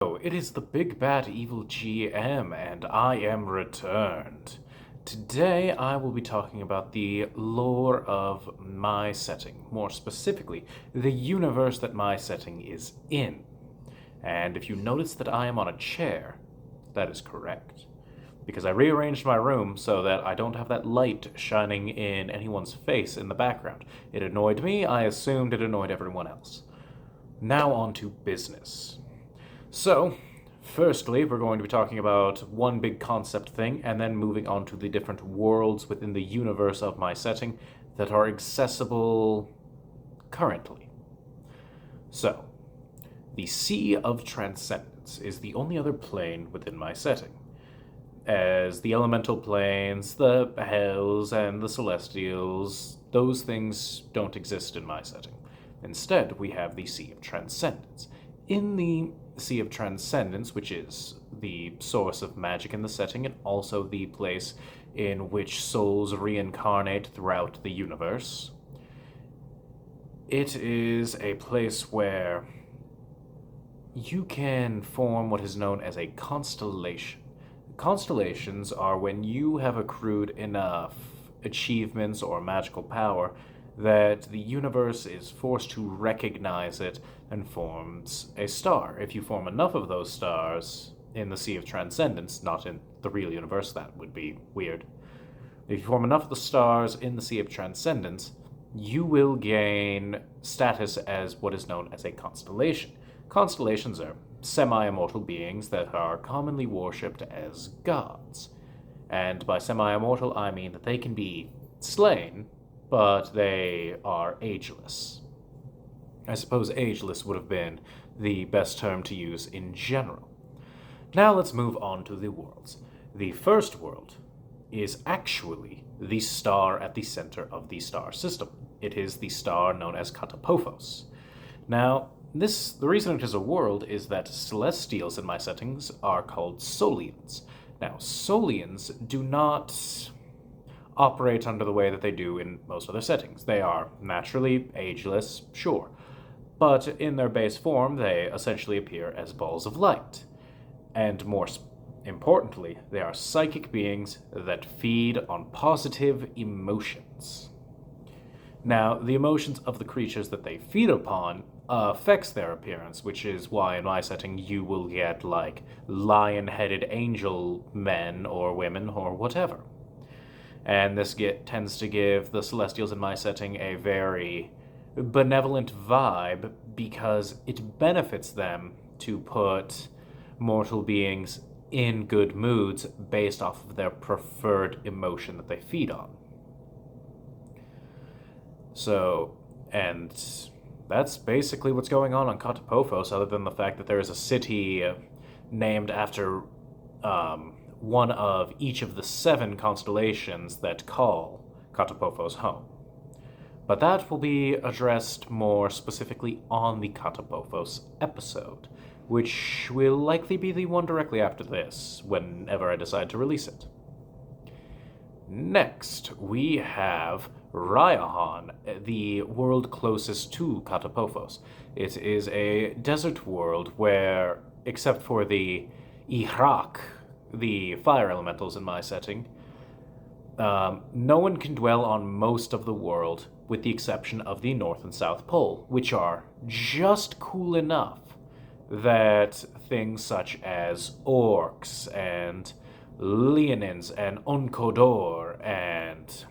It is the Big Bad Evil GM, and I am returned. Today, I will be talking about the lore of my setting, more specifically, the universe that my setting is in. And if you notice that I am on a chair, that is correct. Because I rearranged my room so that I don't have that light shining in anyone's face in the background. It annoyed me, I assumed it annoyed everyone else. Now on to business. So, firstly, we're going to be talking about one big concept thing, and then moving on to the different worlds within the universe of my setting that are accessible currently. So, the Sea of Transcendence is the only other plane within my setting, as the elemental planes, the hells, and the celestials, those things don't exist in my setting. Instead, we have the Sea of Transcendence. In the Sea of Transcendence, which is the source of magic in the setting and also the place in which souls reincarnate throughout the universe, it is a place where you can form what is known as a constellation. Constellations are when you have accrued enough achievements or magical power that the universe is forced to recognize it and forms a star. If you form enough of those stars in the Sea of Transcendence, not in the real universe, that would be weird. If you form enough of the stars in the Sea of Transcendence, you will gain status as what is known as a constellation. Constellations are semi-immortal beings that are commonly worshipped as gods. And by semi-immortal, I mean that they can be slain, but they are ageless. I suppose ageless would have been the best term to use in general. Now let's move on to the worlds. The first world is actually the star at the center of the star system. It is the star known as Katapofos. Now, the reason it is a world is that celestials in my settings are called Solians. Now, Solians do not operate under the way that they do in most other settings. They are naturally ageless, sure, but in their base form, they essentially appear as balls of light. And more importantly, they are psychic beings that feed on positive emotions. Now, the emotions of the creatures that they feed upon affects their appearance, which is why in my setting you will get, like, lion-headed angel men or women or whatever. And this tends to give the Celestials in my setting a very benevolent vibe because it benefits them to put mortal beings in good moods based off of their preferred emotion that they feed on. So, and that's basically what's going on Katapofos, other than the fact that there is a city named after one of each of the 7 constellations that call Katapofos home. But that will be addressed more specifically on the Katapofos episode, which will likely be the one directly after this, whenever I decide to release it. Next, we have Ryahan, the world closest to Katapofos. It is a desert world where, except for the Ihrak, the fire elementals in my setting, no one can dwell on most of the world with the exception of the North and South Pole, which are just cool enough that things such as orcs and leonins and onkodor and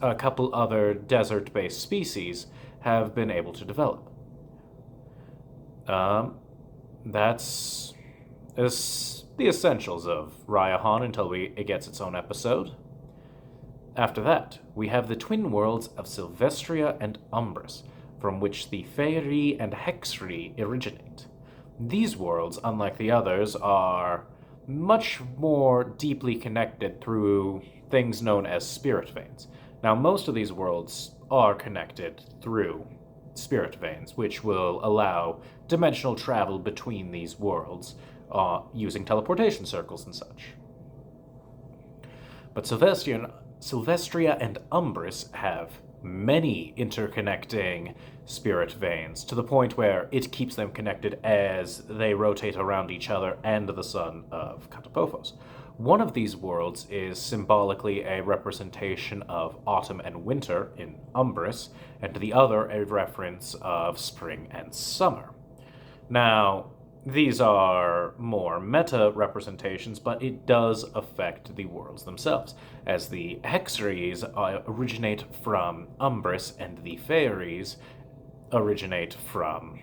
a couple other desert-based species have been able to develop. That's the essentials of Ryahan until it gets its own episode. After that, we have the twin worlds of Sylvestria and Umbris, from which the Faerie and Hexri originate. These worlds, unlike the others, are much more deeply connected through things known as spirit veins. Now, most of these worlds are connected through spirit veins, which will allow dimensional travel between these worlds using teleportation circles and such. But Sylvestria and Umbris have many interconnecting spirit veins, to the point where it keeps them connected as they rotate around each other and the sun of Katapofos. One of these worlds is symbolically a representation of autumn and winter in Umbris, and the other a reference of spring and summer. Now, these are more meta representations, but it does affect the worlds themselves, as the Hexeries originate from Umbris and the Fairies originate from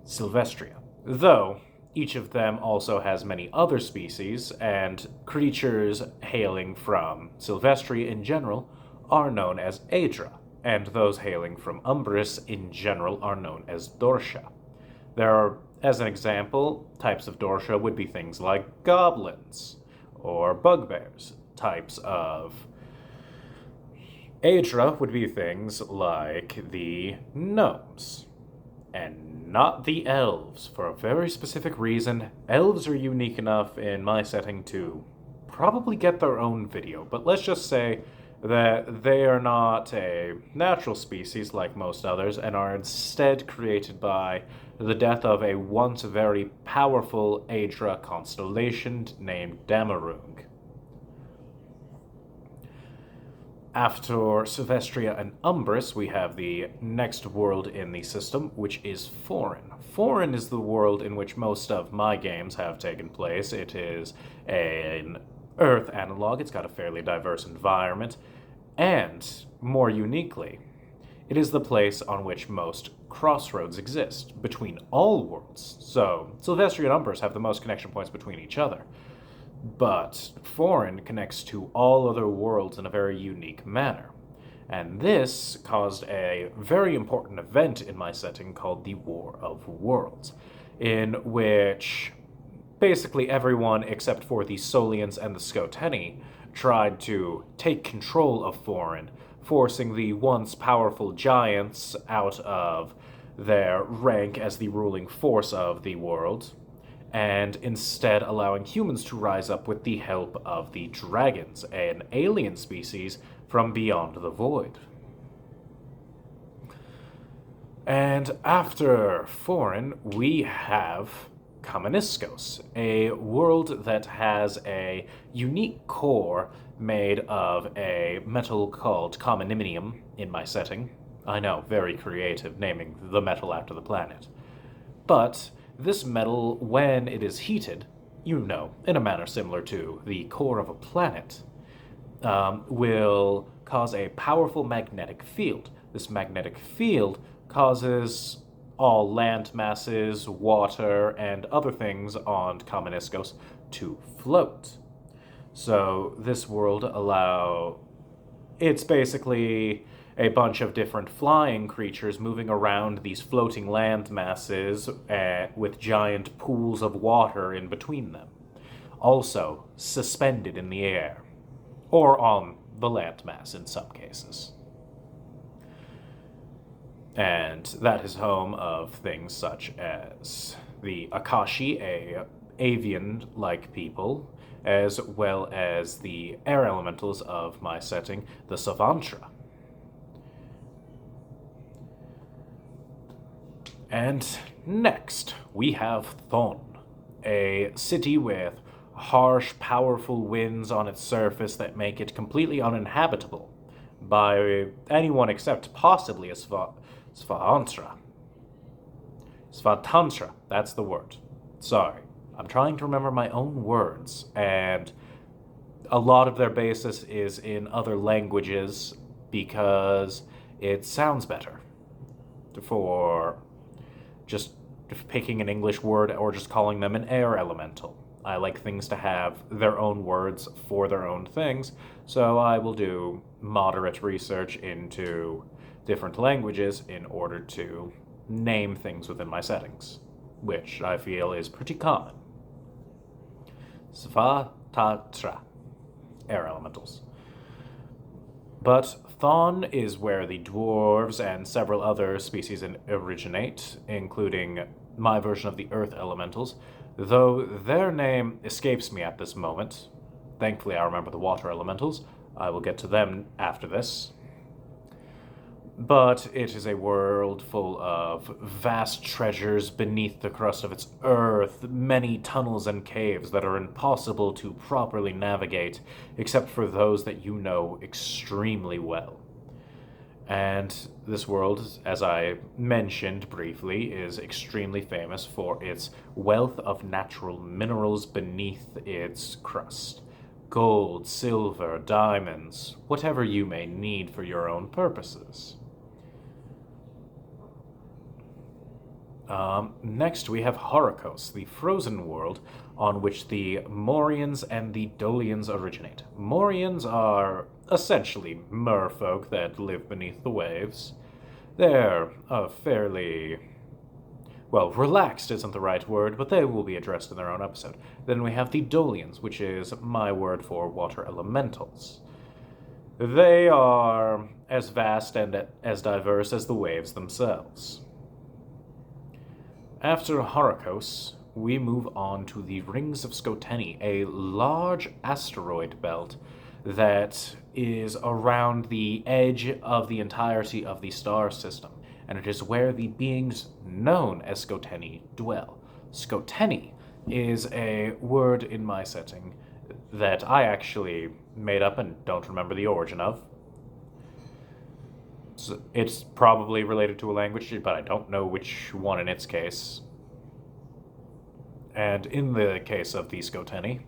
Sylvestria. Though, each of them also has many other species, and creatures hailing from Sylvestria in general are known as Aedra, and those hailing from Umbris in general are known as Dorsha. There are, as an example, types of Dorsha would be things like goblins or bugbears. Types of Aedra would be things like the gnomes, and not the elves, for a very specific reason. Elves are unique enough in my setting to probably get their own video, but let's just say that they are not a natural species like most others, and are instead created by the death of a once very powerful Aedra constellation named Damarung. After Sylvestria and Umbris, we have the next world in the system, which is Foreign. Foreign is the world in which most of my games have taken place. It is an Earth analog. It's got a fairly diverse environment. And, more uniquely, it is the place on which most crossroads exist between all worlds. So, Sylvestria and Umbris have the most connection points between each other. But Foreign connects to all other worlds in a very unique manner. And this caused a very important event in my setting called the War of Worlds, in which basically everyone except for the Solians and the Skoteni tried to take control of Foreign, forcing the once powerful giants out of their rank as the ruling force of the world, and instead allowing humans to rise up with the help of the dragons, an alien species from beyond the void. And after Foreign, we have Kameniskos, a world that has a unique core made of a metal called commonimium in my setting. I know, very creative, naming the metal after the planet. But this metal, when it is heated, in a manner similar to the core of a planet, will cause a powerful magnetic field. This magnetic field causes all land masses, water, and other things on Kameniskos to float. So this world it's basically a bunch of different flying creatures moving around these floating land masses with giant pools of water in between them. Also suspended in the air, or on the landmass in some cases. And that is home of things such as the Akashi, a avian-like people, as well as the air elementals of my setting, the Savantra. And next, we have Thon, a city with harsh, powerful winds on its surface that make it completely uninhabitable by anyone except possibly a Svatantra. Svatantra, that's the word. Sorry, I'm trying to remember my own words, and a lot of their basis is in other languages because it sounds better for just picking an English word or just calling them an air elemental. I like things to have their own words for their own things, so I will do moderate research into different languages in order to name things within my settings, which I feel is pretty common. Svatatra, air elementals. But Thon is where the dwarves and several other species originate, including my version of the earth elementals, though their name escapes me at this moment. Thankfully, I remember the water elementals. I will get to them after this. But it is a world full of vast treasures beneath the crust of its earth, many tunnels and caves that are impossible to properly navigate, except for those that you know extremely well. And this world, as I mentioned briefly, is extremely famous for its wealth of natural minerals beneath its crust. Gold, silver, diamonds, whatever you may need for your own purposes. Next, we have Horikos, the frozen world on which the Morians and the Dolians originate. Morians are essentially merfolk that live beneath the waves. They're fairly, well, relaxed isn't the right word, but they will be addressed in their own episode. Then we have the Dolians, which is my word for water elementals. They are as vast and as diverse as the waves themselves. After Horikos, we move on to the Rings of Skoteni, a large asteroid belt that is around the edge of the entirety of the star system, and it is where the beings known as Skoteni dwell. Skoteni is a word in my setting that I actually made up and don't remember the origin of. It's probably related to a language, but I don't know which one in its case. And in the case of the Skoteni,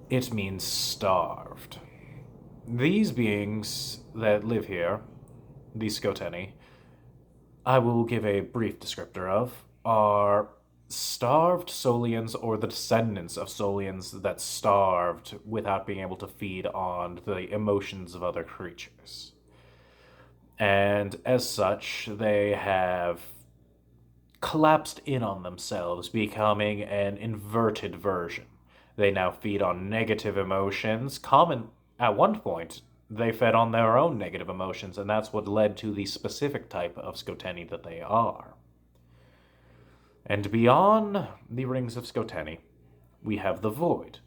it means starved. These beings that live here, the Skoteni, I will give a brief descriptor of, are starved Solians or the descendants of Solians that starved without being able to feed on the emotions of other creatures. And as such, they have collapsed in on themselves, becoming an inverted version. They now feed on negative emotions. At one point, they fed on their own negative emotions, and that's what led to the specific type of Skoteni that they are. And beyond the Rings of Skoteni, we have the Void,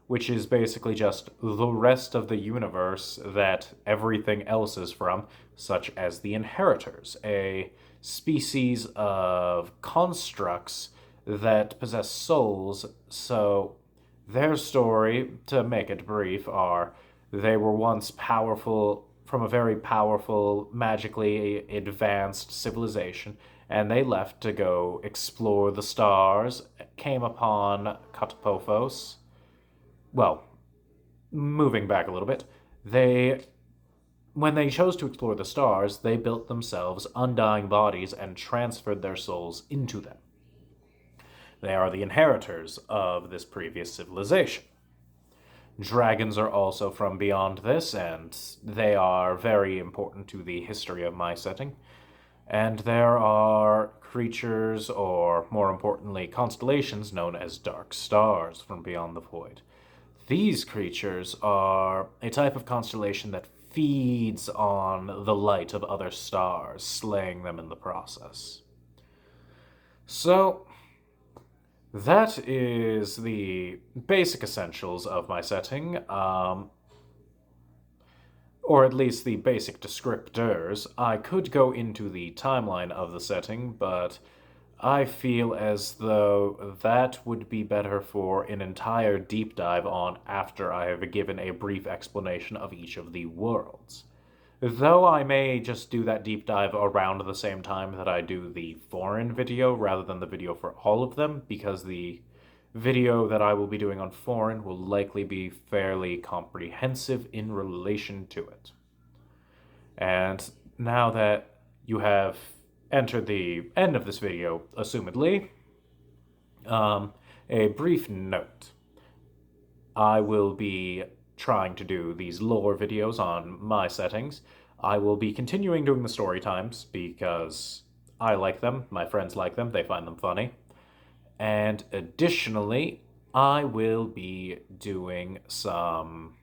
which is basically just the rest of the universe that everything else is from, such as the Inheritors, a species of constructs that possess souls. So their story, to make it brief, are they were once powerful from a very powerful, magically advanced civilization, and they left to go explore the stars, came upon Katapofos. Well, moving back a little bit, when they chose to explore the stars, they built themselves undying bodies and transferred their souls into them. They are the inheritors of this previous civilization. Dragons are also from beyond this, and they are very important to the history of my setting. And there are creatures, or more importantly, constellations known as dark stars from beyond the void. These creatures are a type of constellation that feeds on the light of other stars, slaying them in the process. So, that is the basic essentials of my setting, or at least the basic descriptors. I could go into the timeline of the setting, but I feel as though that would be better for an entire deep dive on after I have given a brief explanation of each of the worlds. Though I may just do that deep dive around the same time that I do the foreign video rather than the video for all of them, because the video that I will be doing on foreign will likely be fairly comprehensive in relation to it. And now that you have entered the end of this video, assumedly, a brief note. I will be trying to do these lore videos on my settings. I will be continuing doing the story times because I like them, my friends like them, they find them funny. And additionally, I will be doing some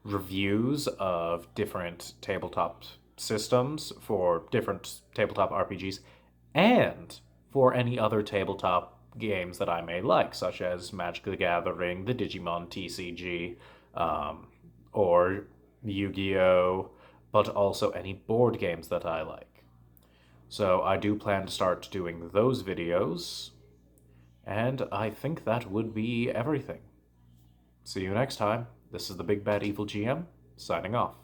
reviews of different tabletop systems for different tabletop RPGs and for any other tabletop games that I may like, such as Magic the Gathering, the Digimon TCG, or Yu-Gi-Oh!, but also any board games that I like. So I do plan to start doing those videos, and I think that would be everything. See you next time. This is the Big Bad Evil GM, signing off.